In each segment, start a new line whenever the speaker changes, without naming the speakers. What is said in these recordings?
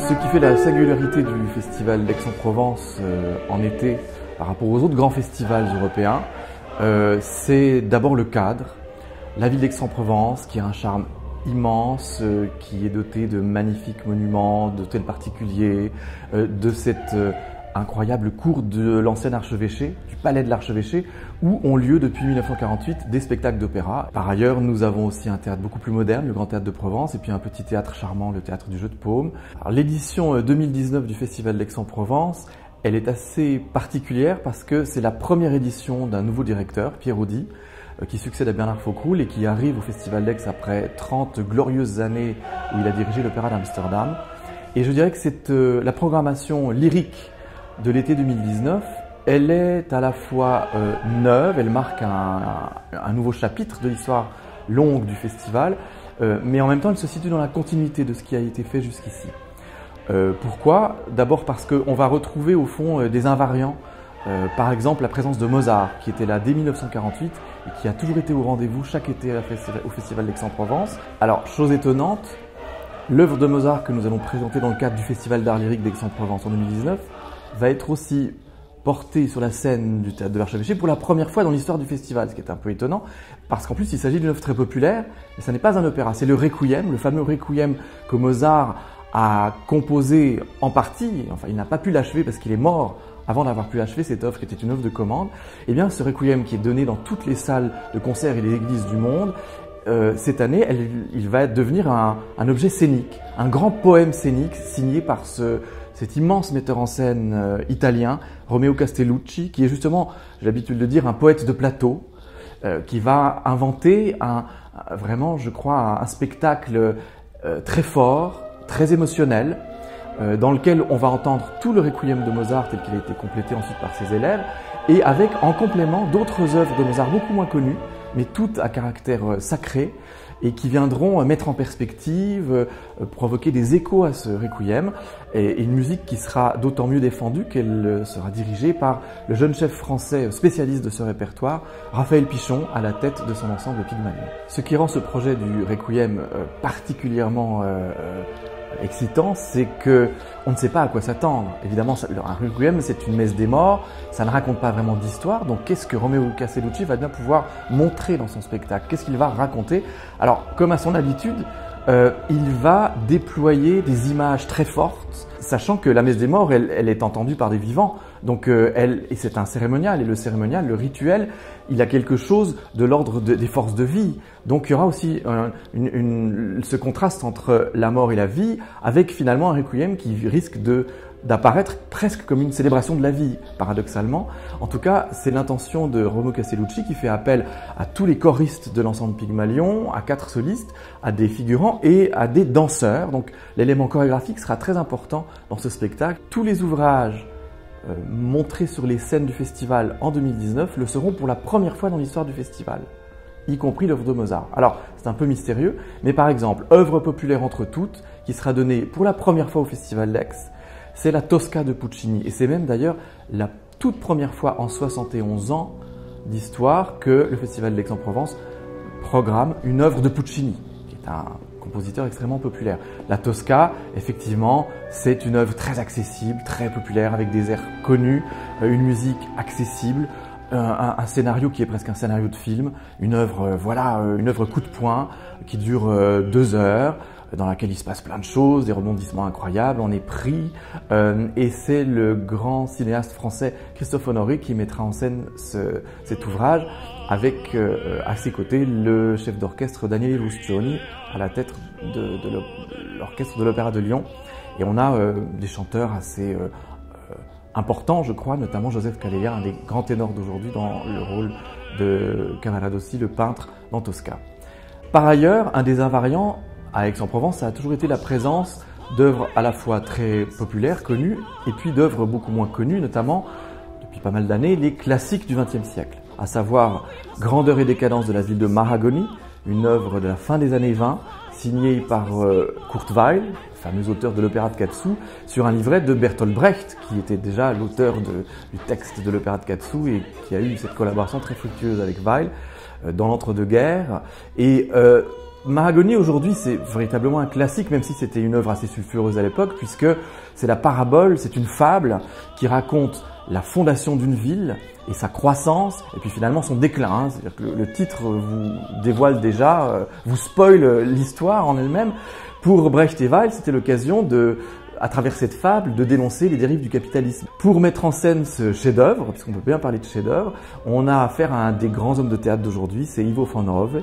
Ce qui fait la singularité du festival d'Aix-en-Provence en été par rapport aux autres grands festivals européens, c'est d'abord le cadre. La ville d'Aix-en-Provence qui a un charme immense, qui est dotée de magnifiques monuments, d'hôtels particuliers, de cette incroyable cour de l'ancien archevêché, du palais de l'archevêché, où ont lieu depuis 1948 des spectacles d'opéra. Par ailleurs, nous avons aussi un théâtre beaucoup plus moderne, le Grand Théâtre de Provence, et puis un petit théâtre charmant, le Théâtre du Jeu de Paume. L'édition 2019 du Festival d'Aix-en-Provence, elle est assez particulière parce que c'est la première édition d'un nouveau directeur, Pierre Audy, qui succède à Bernard Faucroul et qui arrive au Festival d'Aix après 30 glorieuses années où il a dirigé l'Opéra d'Amsterdam. Et je dirais que c'est la programmation lyrique de l'été 2019, elle est à la fois neuve, elle marque un nouveau chapitre de l'histoire longue du festival, mais en même temps elle se situe dans la continuité de ce qui a été fait jusqu'ici. Pourquoi? D'abord parce qu'on va retrouver au fond des invariants, par exemple la présence de Mozart qui était là dès 1948 et qui a toujours été au rendez-vous chaque été au Festival d'Aix-en-Provence. Alors, chose étonnante, l'œuvre de Mozart que nous allons présenter dans le cadre du Festival d'art lyrique d'Aix-en-Provence en 2019 va être aussi portée sur la scène du Théâtre de l'Archevêché pour la première fois dans l'histoire du festival, ce qui est un peu étonnant, parce qu'en plus il s'agit d'une œuvre très populaire, mais ça n'est pas un opéra, c'est le Requiem, le fameux Requiem que Mozart a composé en partie, enfin il n'a pas pu l'achever parce qu'il est mort avant d'avoir pu achever cette œuvre qui était une œuvre de commande. Et bien ce Requiem qui est donné dans toutes les salles de concert et les églises du monde, cette année il va devenir un objet scénique, un grand poème scénique signé par cet immense metteur en scène italien, Romeo Castellucci, qui est justement, j'ai l'habitude de dire, un poète de plateau, qui va inventer vraiment, je crois, un spectacle très fort, très émotionnel, dans lequel on va entendre tout le Requiem de Mozart tel qu'il a été complété ensuite par ses élèves, et avec en complément d'autres œuvres de Mozart beaucoup moins connues, mais toutes à caractère sacré, et qui viendront mettre en perspective, provoquer des échos à ce Requiem, et une musique qui sera d'autant mieux défendue qu'elle sera dirigée par le jeune chef français spécialiste de ce répertoire, Raphaël Pichon, à la tête de son ensemble Pygmalion. Ce qui rend ce projet du Requiem particulièrement excitant, c'est que on ne sait pas à quoi s'attendre. Évidemment, un Requiem, c'est une messe des morts, ça ne raconte pas vraiment d'histoire, donc qu'est-ce que Romeo Castellucci va bien pouvoir montrer dans son spectacle? Qu'est-ce qu'il va raconter? Alors, comme à son habitude, il va déployer des images très fortes, sachant que la messe des morts, elle est entendue par des vivants, donc et c'est un cérémonial, et le cérémonial, le rituel, il a quelque chose de l'ordre des forces de vie. Donc il y aura aussi ce contraste entre la mort et la vie, avec finalement un requiem qui risque d'apparaître presque comme une célébration de la vie, paradoxalement. En tout cas, c'est l'intention de Romeo Castellucci qui fait appel à tous les choristes de l'ensemble Pygmalion, à 4 solistes, à des figurants et à des danseurs. Donc l'élément chorégraphique sera très important dans ce spectacle. Tous les ouvrages montrés sur les scènes du festival en 2019 le seront pour la première fois dans l'histoire du festival, y compris l'œuvre de Mozart. Alors, c'est un peu mystérieux, mais par exemple, œuvre populaire entre toutes, qui sera donnée pour la première fois au Festival d'Aix, c'est la Tosca de Puccini. Et c'est même d'ailleurs la toute première fois en 71 ans d'histoire que le Festival d'Aix-en-Provence programme une œuvre de Puccini, qui est un compositeur extrêmement populaire. La Tosca, effectivement, c'est une œuvre très accessible, très populaire, avec des airs connus, une musique accessible, un scénario qui est presque un scénario de film, une œuvre, une œuvre coup de poing qui dure 2 heures, dans laquelle il se passe plein de choses, des rebondissements incroyables, on est pris, et c'est le grand cinéaste français Christophe Honoré qui mettra en scène cet ouvrage, avec à ses côtés le chef d'orchestre Daniele Ruscioni à la tête de l'orchestre de l'Opéra de Lyon. Et on a des chanteurs assez importants, je crois, notamment Joseph Calleja, un des grands ténors d'aujourd'hui, dans le rôle de Cavaradossi, le peintre dans Tosca. Par ailleurs, un des invariants à Aix-en-Provence, ça a toujours été la présence d'œuvres à la fois très populaires, connues, et puis d'œuvres beaucoup moins connues, notamment, depuis pas mal d'années, les classiques du XXe siècle, à savoir Grandeur et décadence de l'asile de Mahagoni, une œuvre de la fin des années 20, signée par Kurt Weill, fameux auteur de l'opéra de Katsu, sur un livret de Bertolt Brecht, qui était déjà l'auteur du texte de l'opéra de Katsu et qui a eu cette collaboration très fructueuse avec Weill dans l'entre-deux-guerres. Et Mahagoni aujourd'hui c'est véritablement un classique, même si c'était une œuvre assez sulfureuse à l'époque, puisque c'est la parabole, c'est une fable qui raconte la fondation d'une ville et sa croissance, et puis finalement son déclin. Hein. C'est-à-dire que le titre vous dévoile déjà, vous spoil l'histoire en elle-même. Pour Brecht et Weill, c'était l'occasion à travers cette fable, de dénoncer les dérives du capitalisme. Pour mettre en scène ce chef-d'œuvre, puisqu'on peut bien parler de chef-d'œuvre, on a affaire à un des grands hommes de théâtre d'aujourd'hui, c'est Ivo van Hove,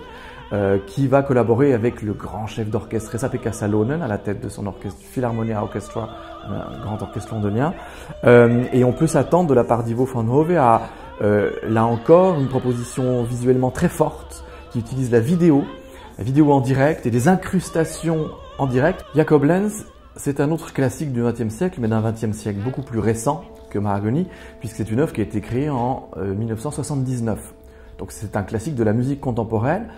qui va collaborer avec le grand chef d'orchestre Esa-Pekka Salonen à la tête de son orchestre Philharmonia Orchestra, un grand orchestre londonien. Et on peut s'attendre de la part d'Ivo van Hove à, là encore, une proposition visuellement très forte qui utilise la vidéo en direct et des incrustations en direct. Jacob Lenz, c'est un autre classique du XXe siècle, mais d'un XXe siècle beaucoup plus récent que Mahagoni, puisque c'est une œuvre qui a été créée en 1979. Donc c'est un classique de la musique contemporaine,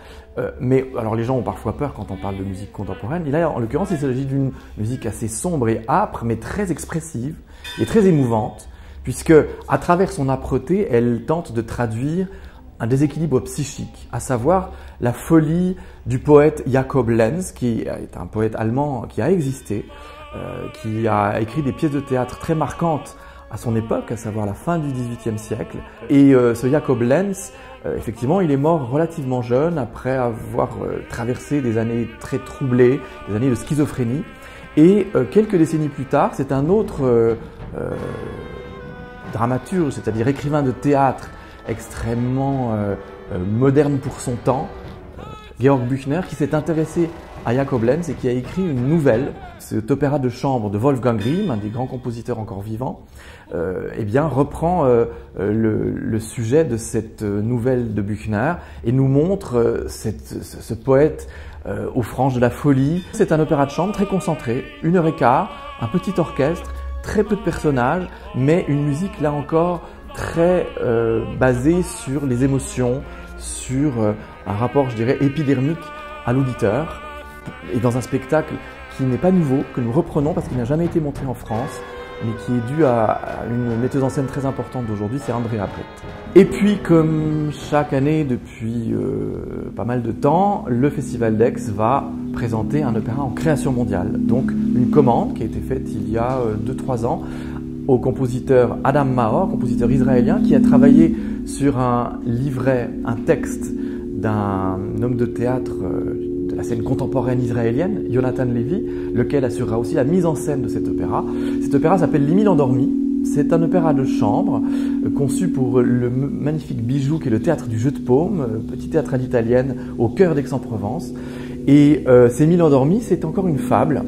mais alors les gens ont parfois peur quand on parle de musique contemporaine. Et là, en l'occurrence, il s'agit d'une musique assez sombre et âpre, mais très expressive et très émouvante, puisque à travers son âpreté, elle tente de traduire un déséquilibre psychique, à savoir la folie du poète Jacob Lenz, qui est un poète allemand qui a existé, qui a écrit des pièces de théâtre très marquantes à son époque, à savoir la fin du XVIIIe siècle. Et ce Jacob Lenz, effectivement, il est mort relativement jeune, après avoir traversé des années très troublées, des années de schizophrénie. Et quelques décennies plus tard, c'est un autre dramaturge, c'est-à-dire écrivain de théâtre extrêmement moderne pour son temps, Georg Büchner, qui s'est intéressé à Jacob Lenz et qui a écrit une nouvelle. Cet opéra de chambre de Wolfgang Grimm, un des grands compositeurs encore vivants, eh bien, reprend le sujet de cette nouvelle de Büchner et nous montre ce poète aux franges de la folie. C'est un opéra de chambre très concentré, 1h15, un petit orchestre, très peu de personnages, mais une musique là encore très basée sur les émotions, sur un rapport, je dirais, épidermique à l'auditeur, et dans un spectacle qui n'est pas nouveau, que nous reprenons parce qu'il n'a jamais été montré en France, mais qui est dû à une metteuse en scène très importante d'aujourd'hui, c'est Andrea Brett. Et puis, comme chaque année depuis pas mal de temps, le Festival d'Aix va présenter un opéra en création mondiale. Donc, une commande qui a été faite il y a 2-3 ans au compositeur Adam Maor, compositeur israélien, qui a travaillé sur un livret, un texte d'un homme de théâtre de la scène contemporaine israélienne, Jonathan Levy, lequel assurera aussi la mise en scène de cet opéra. Cet opéra s'appelle Les Mille Endormis. C'est un opéra de chambre conçu pour le magnifique bijou qui est le théâtre du Jeu de Paume, petit théâtre à l'italienne au cœur d'Aix-en-Provence. Et ces Mille Endormis, c'est encore une fable,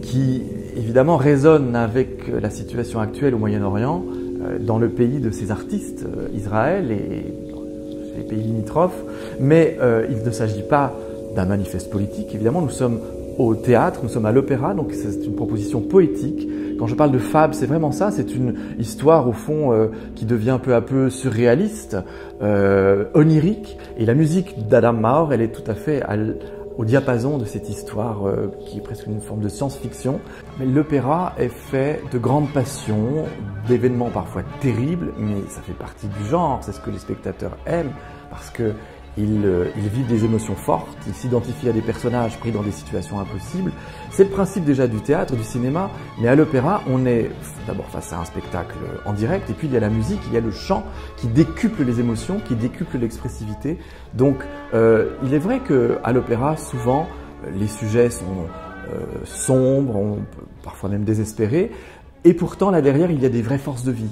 qui évidemment résonne avec la situation actuelle au Moyen-Orient, dans le pays de ces artistes, Israël et les pays limitrophes, mais il ne s'agit pas d'un manifeste politique. Évidemment, nous sommes au théâtre, nous sommes à l'opéra, donc c'est une proposition poétique. Quand je parle de fable, c'est vraiment ça, c'est une histoire au fond qui devient peu à peu surréaliste, onirique, et la musique d'Adam Maor, elle est tout à fait au diapason de cette histoire qui est presque une forme de science-fiction. Mais l'opéra est fait de grandes passions, d'événements parfois terribles, mais ça fait partie du genre, c'est ce que les spectateurs aiment, parce que ils vivent des émotions fortes, ils s'identifient à des personnages pris dans des situations impossibles. C'est le principe déjà du théâtre, du cinéma, mais à l'opéra, on est d'abord face à un spectacle en direct, et puis il y a la musique, il y a le chant qui décuple les émotions, qui décuple l'expressivité. Donc il est vrai qu'à l'opéra, souvent, les sujets sont sombres, parfois même désespérés, et pourtant là derrière, il y a des vraies forces de vie.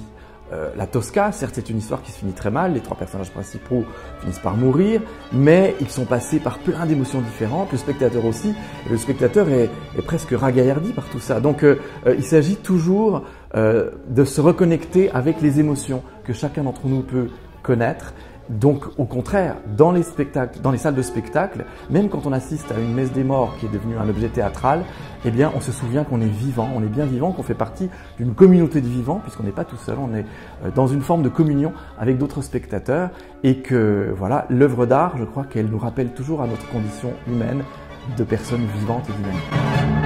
La Tosca, certes, c'est une histoire qui se finit très mal, les 3 personnages principaux finissent par mourir, mais ils sont passés par plein d'émotions différentes, le spectateur aussi, et le spectateur est presque ragaillardi par tout ça. Donc il s'agit toujours de se reconnecter avec les émotions que chacun d'entre nous peut connaître. Donc au contraire, dans les spectacles, dans les salles de spectacle, même quand on assiste à une messe des morts qui est devenue un objet théâtral, eh bien on se souvient qu'on est vivant, on est bien vivant, qu'on fait partie d'une communauté de vivants, puisqu'on n'est pas tout seul, on est dans une forme de communion avec d'autres spectateurs, et que voilà, l'œuvre d'art, je crois qu'elle nous rappelle toujours à notre condition humaine de personnes vivantes et dynamiques.